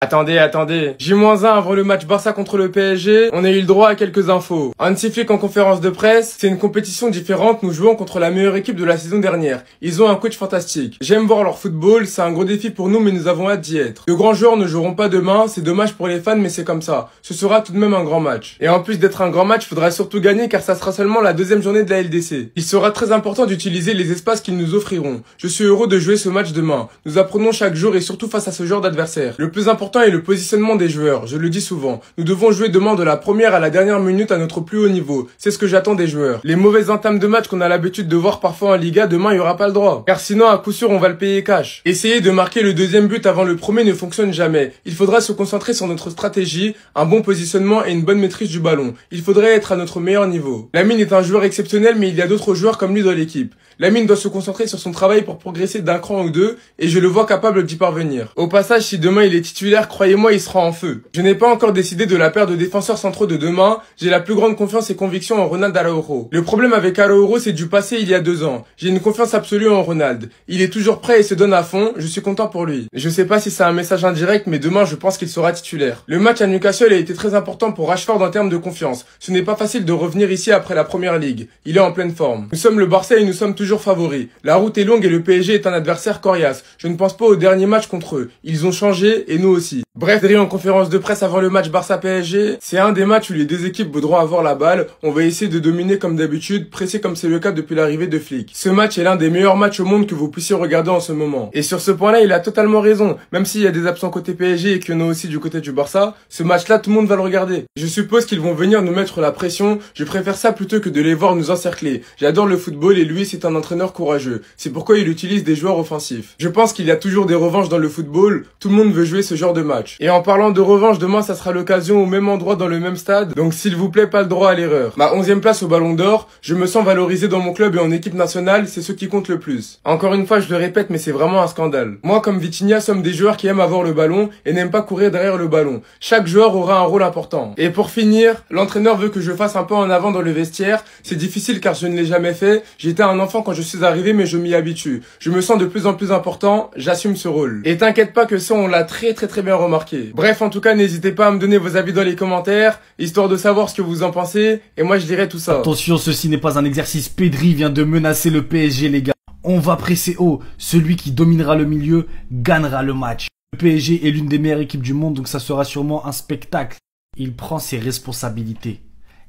Attendez. J-1 avant le match Barça contre le PSG, on a eu le droit à quelques infos. Hansi Flick en conférence de presse, c'est une compétition différente, nous jouons contre la meilleure équipe de la saison dernière. Ils ont un coach fantastique. J'aime voir leur football, c'est un gros défi pour nous mais nous avons hâte d'y être. De grands joueurs ne joueront pas demain, c'est dommage pour les fans mais c'est comme ça. Ce sera tout de même un grand match. Et en plus d'être un grand match, faudra surtout gagner car ça sera seulement la deuxième journée de la LDC. Il sera très important d'utiliser les espaces qu'ils nous offriront. Je suis heureux de jouer ce match demain. Nous apprenons chaque jour et surtout face à ce genre d'adversaire. Le plus important est le positionnement des joueurs, je le dis souvent. Nous devons jouer demain de la première à la dernière minute à notre plus haut niveau. C'est ce que j'attends des joueurs. Les mauvaises entames de match qu'on a l'habitude de voir parfois en Liga, demain il n'y aura pas le droit. Car sinon à coup sûr on va le payer cash. Essayer de marquer le deuxième but avant le premier ne fonctionne jamais. Il faudra se concentrer sur notre stratégie, un bon positionnement et une bonne maîtrise du ballon. Il faudrait être à notre meilleur niveau. Lamine est un joueur exceptionnel mais il y a d'autres joueurs comme lui dans l'équipe. Lamine doit se concentrer sur son travail pour progresser d'un cran ou deux et je le vois capable d'y parvenir. Au passage, si demain il est titulaire, croyez-moi, il sera en feu. Je n'ai pas encore décidé de la paire de défenseurs centraux de demain, j'ai la plus grande confiance et conviction en Ronald Araujo. Le problème avec Araujo, c'est du passé il y a 2 ans. J'ai une confiance absolue en Ronald. Il est toujours prêt et se donne à fond, je suis content pour lui. Je sais pas si c'est un message indirect, mais demain je pense qu'il sera titulaire. Le match à Newcastle a été très important pour Rashford en termes de confiance. Ce n'est pas facile de revenir ici après la première ligue. Il est en pleine forme. Nous sommes le Barça et nous sommes toujours favoris. La route est longue et le PSG est un adversaire coriace. Je ne pense pas au dernier match contre eux. Ils ont changé et nous aussi. Bref, Pedri en conférence de presse avant le match Barça-PSG, c'est un des matchs où les deux équipes voudront avoir la balle. On va essayer de dominer comme d'habitude, presser comme c'est le cas depuis l'arrivée de Flick. Ce match est l'un des meilleurs matchs au monde que vous puissiez regarder en ce moment. Et sur ce point-là, il a totalement raison. Même s'il y a des absents côté PSG et qu'il y en a aussi du côté du Barça, ce match-là, tout le monde va le regarder. Je suppose qu'ils vont venir nous mettre la pression. Je préfère ça plutôt que de les voir nous encercler. J'adore le football et lui, c'est un entraîneur courageux. C'est pourquoi il utilise des joueurs offensifs. Je pense qu'il y a toujours des revanches dans le football. Tout le monde veut jouer ce genre de match. Et en parlant de revanche, demain, ça sera l'occasion au même endroit dans le même stade. Donc s'il vous plaît, pas le droit à l'erreur. Ma 11e place au Ballon d'Or, je me sens valorisé dans mon club et en équipe nationale, c'est ce qui compte le plus. Encore une fois, je le répète, mais c'est vraiment un scandale. Moi, comme Vitinha, sommes des joueurs qui aiment avoir le ballon et n'aiment pas courir derrière le ballon. Chaque joueur aura un rôle important. Et pour finir, l'entraîneur veut que je fasse un pas en avant dans le vestiaire. C'est difficile car je ne l'ai jamais fait. J'étais un enfant quand je suis arrivé, mais je m'y habitue. Je me sens de plus en plus important, j'assume ce rôle. Et t'inquiète pas que ça, on l'a très bien remarqué. Bref, en tout cas, n'hésitez pas à me donner vos avis dans les commentaires, histoire de savoir ce que vous en pensez, et moi je dirai tout ça. Attention, ceci n'est pas un exercice. Pedri vient de menacer le PSG, les gars. On va presser haut. Celui qui dominera le milieu gagnera le match. Le PSG est l'une des meilleures équipes du monde, donc ça sera sûrement un spectacle. Il prend ses responsabilités.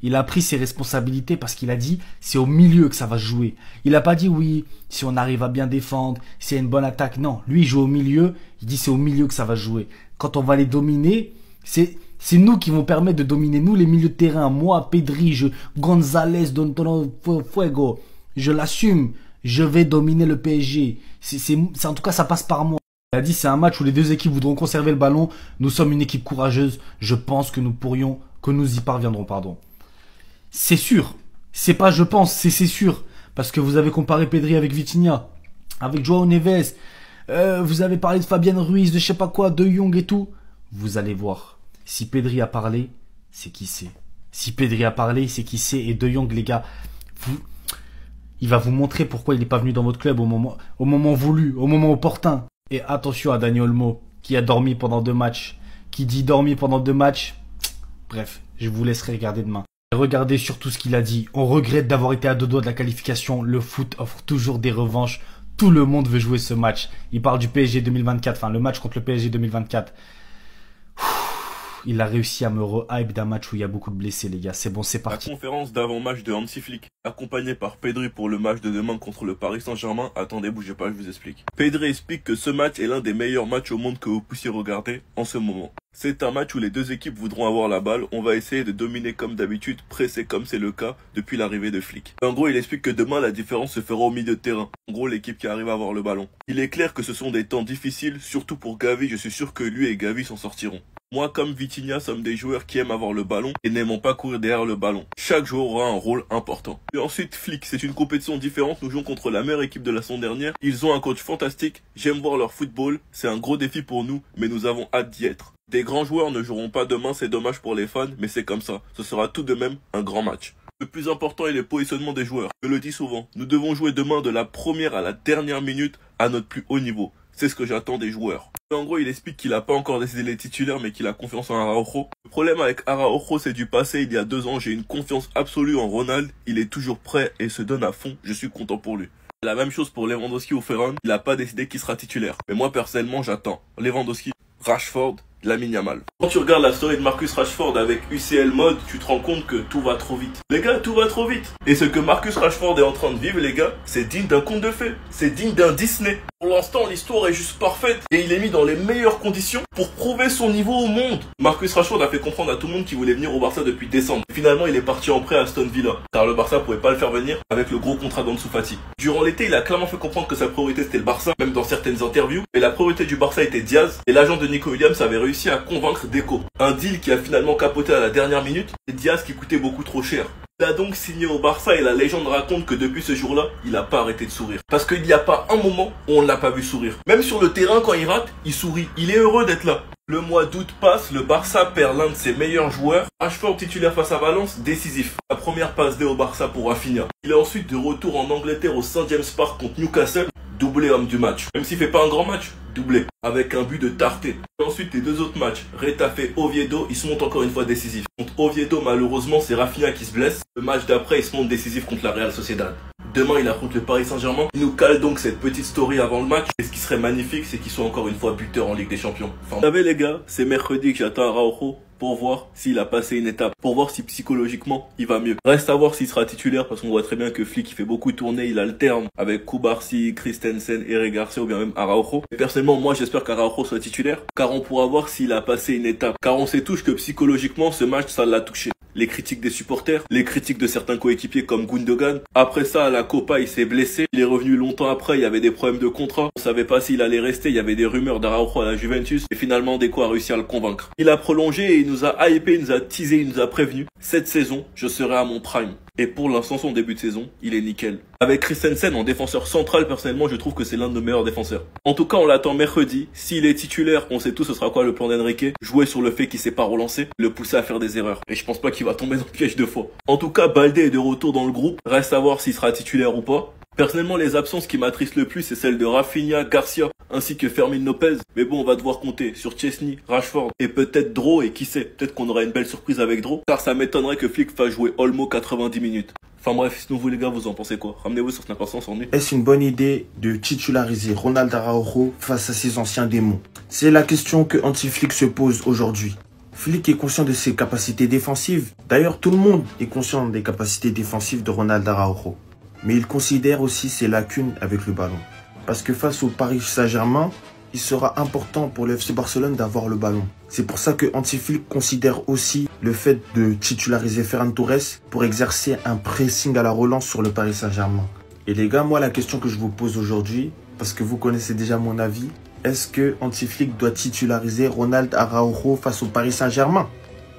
Il a pris ses responsabilités parce qu'il a dit c'est au milieu que ça va jouer. Il a pas dit oui, si on arrive à bien défendre, s'il y a une bonne attaque. Non, lui il joue au milieu, il dit c'est au milieu que ça va jouer. Quand on va les dominer, c'est nous qui vont permettre de dominer, nous les milieux de terrain. Moi, Pedri, Gonzalez, Don Fuego, je l'assume, je vais dominer le PSG. En tout cas, ça passe par moi. Il a dit c'est un match où les deux équipes voudront conserver le ballon. Nous sommes une équipe courageuse. Je pense que nous y parviendrons, pardon. C'est sûr. C'est pas je pense, c'est sûr. Parce que vous avez comparé Pedri avec Vitinha, avec João Neves. Vous avez parlé de Fabian Ruiz, de je sais pas quoi, de Jong et tout. Vous allez voir. Si Pedri a parlé, c'est qui c'est. Si Pedri a parlé, c'est qui c'est. Et de Jong, les gars, il va vous montrer pourquoi il n'est pas venu dans votre club au moment voulu, au moment opportun. Et attention à Dani Olmo, qui a dormi pendant 2 matchs. Qui dit dormi pendant 2 matchs. Bref, je vous laisserai regarder demain. Regardez surtout ce qu'il a dit. On regrette d'avoir été à 2 doigts de la qualification. Le foot offre toujours des revanches. Tout le monde veut jouer ce match. Il parle du PSG 2024. Enfin, le match contre le PSG 2024. Il a réussi à me re-hype d'un match où il y a beaucoup de blessés, les gars. C'est bon, c'est parti. La conférence d'avant-match de Hansi Flick, accompagné par Pedri pour le match de demain contre le Paris Saint-Germain. Attendez, bougez pas, je vous explique. Pedri explique que ce match est l'un des meilleurs matchs au monde que vous puissiez regarder en ce moment. C'est un match où les deux équipes voudront avoir la balle. On va essayer de dominer comme d'habitude, presser comme c'est le cas depuis l'arrivée de Flick. En gros, il explique que demain, la différence se fera au milieu de terrain. En gros, l'équipe qui arrive à avoir le ballon. Il est clair que ce sont des temps difficiles, surtout pour Gavi. Je suis sûr que lui et Gavi s'en sortiront. Moi, comme Vitinha, sommes des joueurs qui aiment avoir le ballon et n'aimons pas courir derrière le ballon. Chaque joueur aura un rôle important. Et ensuite, Flick, c'est une compétition différente. Nous jouons contre la meilleure équipe de la saison dernière. Ils ont un coach fantastique. J'aime voir leur football. C'est un gros défi pour nous, mais nous avons hâte d'y être. Des grands joueurs ne joueront pas demain, c'est dommage pour les fans, mais c'est comme ça. Ce sera tout de même un grand match. Le plus important est le positionnement des joueurs. Je le dis souvent, nous devons jouer demain de la première à la dernière minute à notre plus haut niveau. C'est ce que j'attends des joueurs. En gros, il explique qu'il a pas encore décidé les titulaires, mais qu'il a confiance en Araujo. Le problème avec Araujo, c'est du passé. Il y a 2 ans, j'ai une confiance absolue en Ronald. Il est toujours prêt et se donne à fond. Je suis content pour lui. La même chose pour Lewandowski ou Ferran. Il a pas décidé qui sera titulaire. Mais moi, personnellement, j'attends Lewandowski, Rashford, Lamine Yamal. Quand tu regardes la story de Marcus Rashford avec UCL mode, tu te rends compte que tout va trop vite. Les gars, tout va trop vite. Et ce que Marcus Rashford est en train de vivre, les gars, c'est digne d'un conte de fées. C'est digne d'un Disney. Pour l'instant, l'histoire est juste parfaite et il est mis dans les meilleures conditions pour prouver son niveau au monde. Marcus Rashford a fait comprendre à tout le monde qu'il voulait venir au Barça depuis décembre. Finalement, il est parti en prêt à Aston Villa, car le Barça pouvait pas le faire venir avec le gros contrat d'Ansu Fati. Durant l'été, il a clairement fait comprendre que sa priorité c'était le Barça, même dans certaines interviews. Mais la priorité du Barça était Diaz et l'agent de Nico Williams avait réussi à convaincre Deco. Un deal qui a finalement capoté à la dernière minute et Diaz qui coûtait beaucoup trop cher. Il a donc signé au Barça et la légende raconte que depuis ce jour-là, il n'a pas arrêté de sourire. Parce qu'il n'y a pas un moment où on ne l'a pas vu sourire. Même sur le terrain, quand il rate, il sourit. Il est heureux d'être là. Le mois d'août passe, le Barça perd l'un de ses meilleurs joueurs. Rashford titulaire face à Valence, décisif. La première passe D au Barça pour Rafinha. Il est ensuite de retour en Angleterre au St James Park contre Newcastle. Doublé homme du match. Même s'il fait pas un grand match, doublé. Avec un but de Tarté. Et ensuite, les 2 autres matchs, Retafe et Oviedo, ils se montent encore une fois décisifs. Contre Oviedo, malheureusement, c'est Rafinha qui se blesse. Le match d'après, il se monte décisif contre la Real Sociedad. Demain, il affronte le Paris Saint-Germain. Il nous cale donc cette petite story avant le match. Et ce qui serait magnifique, c'est qu'il soit encore une fois buteur en Ligue des Champions. Enfin, vous savez les gars, c'est mercredi que j'attends Araujo pour voir s'il a passé une étape, pour voir si psychologiquement il va mieux. Reste à voir s'il sera titulaire parce qu'on voit très bien que Flick il fait beaucoup tourner, il alterne avec Kubarsi, Christensen, Eric Garcia ou bien même Araujo. Et personnellement, moi j'espère qu'Araujo soit titulaire car on pourra voir s'il a passé une étape. Car on sait tous que psychologiquement ce match ça l'a touché. Les critiques des supporters, les critiques de certains coéquipiers comme Gundogan. Après ça, à la Copa, il s'est blessé. Il est revenu longtemps après, il y avait des problèmes de contrat. On savait pas s'il allait rester, il y avait des rumeurs d'Araujo à la Juventus. Et finalement, Deco a réussi à le convaincre. Il a prolongé et il nous a hypé, il nous a teasé, il nous a prévenu. Cette saison, je serai à mon prime. Et pour l'instant, son début de saison, il est nickel. Avec Christensen en défenseur central, personnellement, je trouve que c'est l'un de nos meilleurs défenseurs. En tout cas, on l'attend mercredi. S'il est titulaire, on sait tous ce sera quoi le plan d'Enrique. Jouer sur le fait qu'il sait pas relancer, le pousser à faire des erreurs. Et je pense pas qu'il va tomber dans le piège 2 fois. En tout cas, Baldé est de retour dans le groupe. Reste à voir s'il sera titulaire ou pas. Personnellement, les absences qui m'attristent le plus, c'est celles de Rafinha, Garcia, ainsi que Fermin Lopez. Mais bon, on va devoir compter sur Chesney, Rashford et peut-être Dro, et qui sait, peut-être qu'on aura une belle surprise avec Dro, car ça m'étonnerait que Flick fasse jouer Olmo 90 minutes. Enfin bref, sinon vous les gars, vous en pensez quoi? Ramenez-vous sur Snap Instant, on est. Est-ce une bonne idée de titulariser Ronald Araujo face à ses anciens démons? C'est la question que Anti-Flick se pose aujourd'hui. Flick est conscient de ses capacités défensives. D'ailleurs, tout le monde est conscient des capacités défensives de Ronald Araujo. Mais il considère aussi ses lacunes avec le ballon. Parce que face au Paris Saint-Germain, il sera important pour le FC Barcelone d'avoir le ballon. C'est pour ça que Anti-Flick considère aussi le fait de titulariser Ferran Torres pour exercer un pressing à la relance sur le Paris Saint-Germain. Et les gars, moi la question que je vous pose aujourd'hui, parce que vous connaissez déjà mon avis, est-ce que Anti-Flick doit titulariser Ronald Araujo face au Paris Saint-Germain?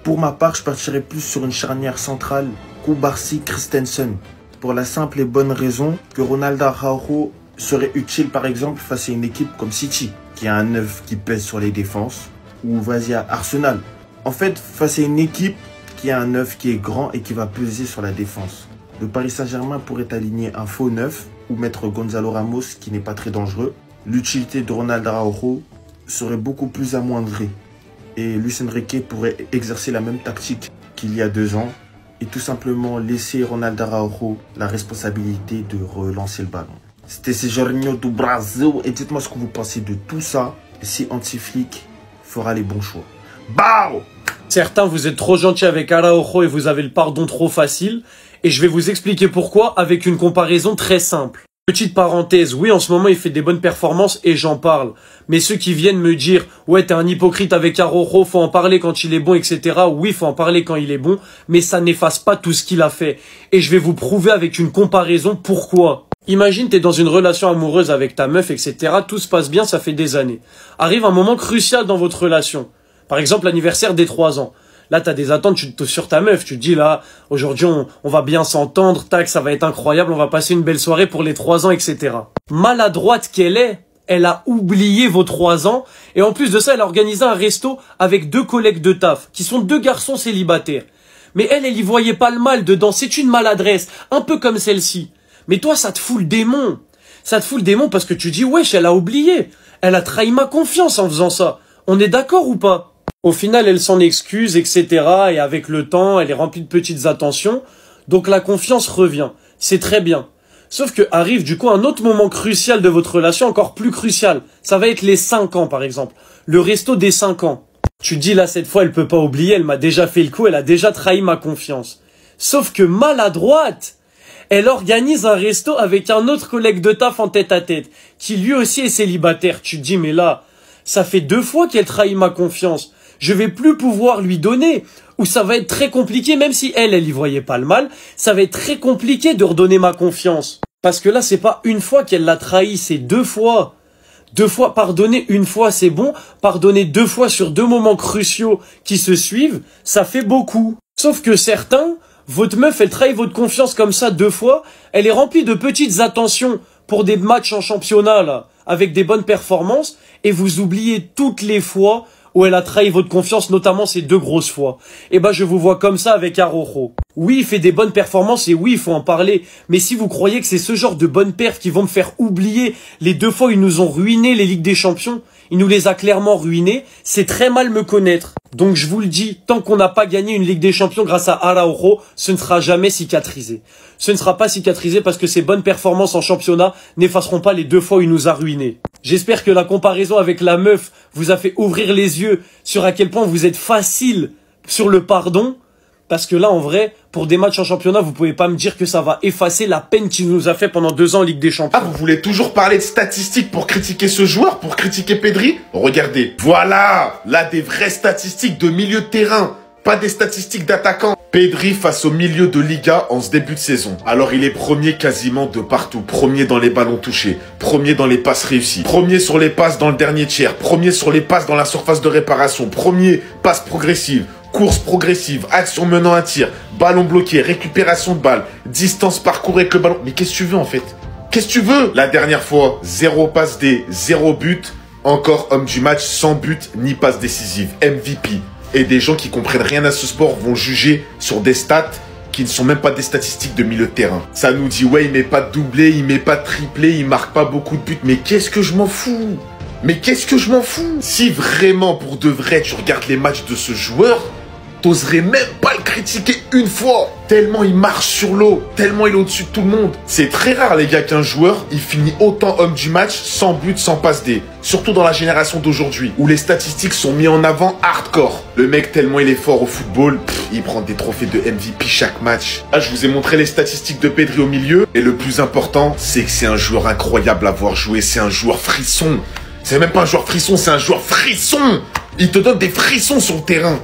Pour ma part, je partirais plus sur une charnière centrale Kubarsi-Christensen. Pour la simple et bonne raison que Ronald Araujo serait utile par exemple face à une équipe comme City, qui a un 9 qui pèse sur les défenses, ou vas-y à Arsenal. En fait, face à une équipe qui a un 9 qui est grand et qui va peser sur la défense. Le Paris Saint-Germain pourrait aligner un faux 9 ou mettre Gonzalo Ramos qui n'est pas très dangereux. L'utilité de Ronald Araujo serait beaucoup plus amoindrie. Et Luis Enrique pourrait exercer la même tactique qu'il y a 2 ans et tout simplement laisser Ronald Araujo la responsabilité de relancer le ballon. C'était Serginho do Brasil et dites-moi ce que vous pensez de tout ça et si Anti-Flick fera les bons choix. Bao! Certains, vous êtes trop gentils avec Araujo et vous avez le pardon trop facile. Et je vais vous expliquer pourquoi avec une comparaison très simple. Petite parenthèse, oui en ce moment il fait des bonnes performances et j'en parle. Mais ceux qui viennent me dire « Ouais t'es un hypocrite avec Araujo, faut en parler quand il est bon, etc. » Oui, faut en parler quand il est bon, mais ça n'efface pas tout ce qu'il a fait. Et je vais vous prouver avec une comparaison pourquoi. Imagine t'es dans une relation amoureuse avec ta meuf, etc. Tout se passe bien, ça fait des années. Arrive un moment crucial dans votre relation. Par exemple l'anniversaire des 3 ans. Là, t'as des attentes sur ta meuf. Tu te dis, là, aujourd'hui, on va bien s'entendre. Tac, ça va être incroyable. On va passer une belle soirée pour les 3 ans, etc. Maladroite qu'elle est, elle a oublié vos 3 ans. Et en plus de ça, elle a organisé un resto avec 2 collègues de taf, qui sont 2 garçons célibataires. Mais elle y voyait pas le mal dedans. C'est une maladresse. Un peu comme celle-ci. Mais toi, ça te fout le démon. Ça te fout le démon parce que tu dis, wesh, elle a oublié. Elle a trahi ma confiance en faisant ça. On est d'accord ou pas? Au final, elle s'en excuse, etc. Et avec le temps, elle est remplie de petites attentions. Donc la confiance revient. C'est très bien. Sauf que arrive du coup un autre moment crucial de votre relation, encore plus crucial. Ça va être les 5 ans par exemple. Le resto des 5 ans. Tu dis là cette fois elle peut pas oublier, elle m'a déjà fait le coup, elle a déjà trahi ma confiance. Sauf que maladroite, elle organise un resto avec un autre collègue de taf en tête-à-tête, qui lui aussi est célibataire. Tu te dis mais là, ça fait 2 fois qu'elle trahit ma confiance. Je vais plus pouvoir lui donner. Ou ça va être très compliqué, même si elle y voyait pas le mal, ça va être très compliqué de redonner ma confiance. Parce que là, c'est pas une fois qu'elle l'a trahi, c'est 2 fois. 2 fois, pardonner une fois, c'est bon. Pardonner 2 fois sur 2 moments cruciaux qui se suivent, ça fait beaucoup. Sauf que certains, votre meuf, elle trahit votre confiance comme ça 2 fois, elle est remplie de petites attentions pour des matchs en championnat, là, avec des bonnes performances, et vous oubliez toutes les fois où elle a trahi votre confiance, notamment ces 2 grosses fois. Et ben, je vous vois comme ça avec Araujo. Oui, il fait des bonnes performances et oui, il faut en parler. Mais si vous croyez que c'est ce genre de bonnes perfs qui vont me faire oublier les 2 fois où ils nous ont ruiné les Ligues des Champions, il nous les a clairement ruinés, c'est très mal me connaître. Donc je vous le dis, tant qu'on n'a pas gagné une Ligue des Champions grâce à Araujo, ce ne sera jamais cicatrisé. Ce ne sera pas cicatrisé parce que ses bonnes performances en championnat n'effaceront pas les 2 fois où il nous a ruinés. J'espère que la comparaison avec la meuf vous a fait ouvrir les yeux sur à quel point vous êtes facile sur le pardon. Parce que là, en vrai, pour des matchs en championnat, vous pouvez pas me dire que ça va effacer la peine qu'il nous a fait pendant 2 ans en Ligue des Champions. Ah, vous voulez toujours parler de statistiques pour critiquer ce joueur, pour critiquer Pedri? Regardez, voilà, là des vraies statistiques de milieu de terrain, pas des statistiques d'attaquant. Pedri face au milieu de Liga en ce début de saison. Alors il est premier quasiment de partout. Premier dans les ballons touchés, premier dans les passes réussies, premier sur les passes dans le dernier tiers, premier sur les passes dans la surface de réparation, premier passe progressive, course progressive, action menant un tir, ballon bloqué, récupération de balle, distance parcourue avec le ballon. Mais qu'est-ce que tu veux en fait? Qu'est-ce que tu veux? La dernière fois, 0 passe D, 0 but, encore homme du match, sans but ni passe décisive, MVP. Et des gens qui comprennent rien à ce sport vont juger sur des stats qui ne sont même pas des statistiques de milieu de terrain. Ça nous dit ouais, il met pas de doublé, il met pas de triplé, il marque pas beaucoup de buts. Mais qu'est-ce que je m'en fous? Mais qu'est-ce que je m'en fous? Si vraiment pour de vrai tu regardes les matchs de ce joueur, t'oserais même pas le critiquer une fois. Tellement il marche sur l'eau, tellement il est au-dessus de tout le monde. C'est très rare les gars qu'un joueur, il finit autant homme du match sans but, sans passe D. Surtout dans la génération d'aujourd'hui, où les statistiques sont mis en avant hardcore. Le mec, tellement il est fort au football, il prend des trophées de MVP chaque match. Là, je vous ai montré les statistiques de Pedri au milieu. Et le plus important, c'est que c'est un joueur incroyable à voir jouer. C'est un joueur frisson. C'est même pas un joueur frisson, c'est un joueur frisson. Il te donne des frissons sur le terrain.